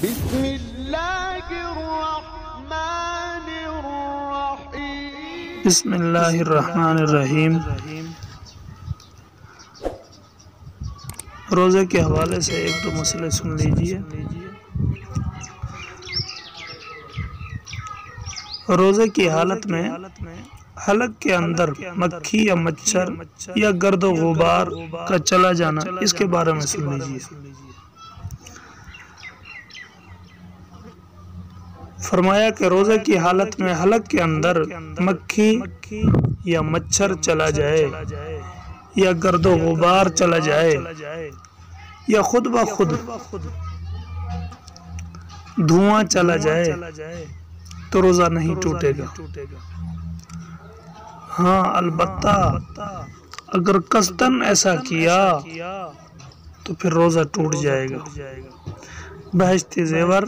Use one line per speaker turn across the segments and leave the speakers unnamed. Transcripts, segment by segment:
بسم اللہ الرحمن الرحیم
بسم اللہ الرحمن الرحیم۔ روزے کے حوالے سے ایک دو مسئلے سن لیجئے۔ روزے کی حالت میں حلق کے اندر مکھی یا مچھر یا گرد و غبار کا چلا جانا، اس کے بارے میں سن لیجئے۔ فرمایا کہ روزے کی حالت میں حلق کے اندر مکھی یا مچھر چلا جائے یا گرد و غبار چلا جائے یا خود بخود دھواں چلا جائے تو روزہ نہیں ٹوٹے گا۔ ہاں البتہ اگر قصداً ایسا کیا تو پھر روزہ ٹوٹ جائے گا۔ بہشت زیور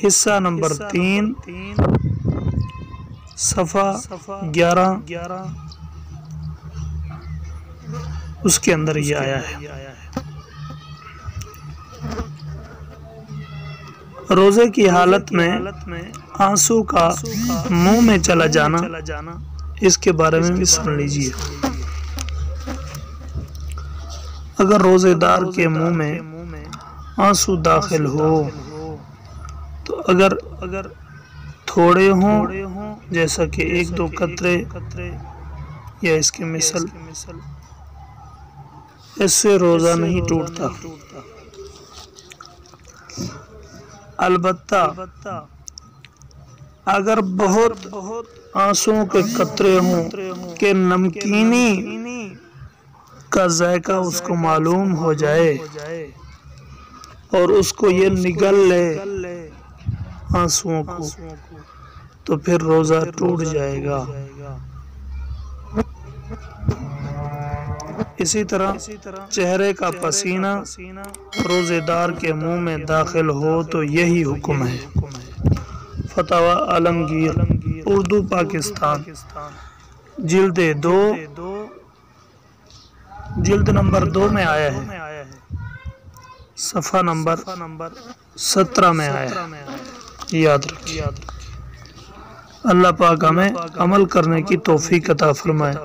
حصہ نمبر 3 صفحہ 11 اس کے اندر یہ آیا ہے۔ روزے کی حالت میں آنسو کا منہ میں چلا جانا، اس کے بارے میں بھی سن لیجئے۔ اگر روزے دار کے منہ میں آنسو داخل ہو تو اگر تھوڑے ہوں جیسا کہ 1-2 قطرے یا اس کے مثل، اس سے روزہ نہیں ٹوٹتا۔ البتہ اگر بہت آنسوؤں کے قطرے ہوں کہ نمکینی کا ذائقہ اس کو معلوم ہو جائے اور اس کو یہ نگل لے آنسوؤں کو، تو پھر روزہ ٹوٹ جائے گا۔ اسی طرح چہرے کا پسینہ روزے دار کے منہ میں داخل ہو تو یہی حکم ہے۔ فتاوی عالمگیر اردو پاکستان جلد 2 جلد نمبر 2 میں آیا ہے، صفحہ نمبر 17 میں آیا ہے۔ یاد رکھیے۔ اللہ پاک ہمیں عمل کرنے کی توفیق عطا فرمائے۔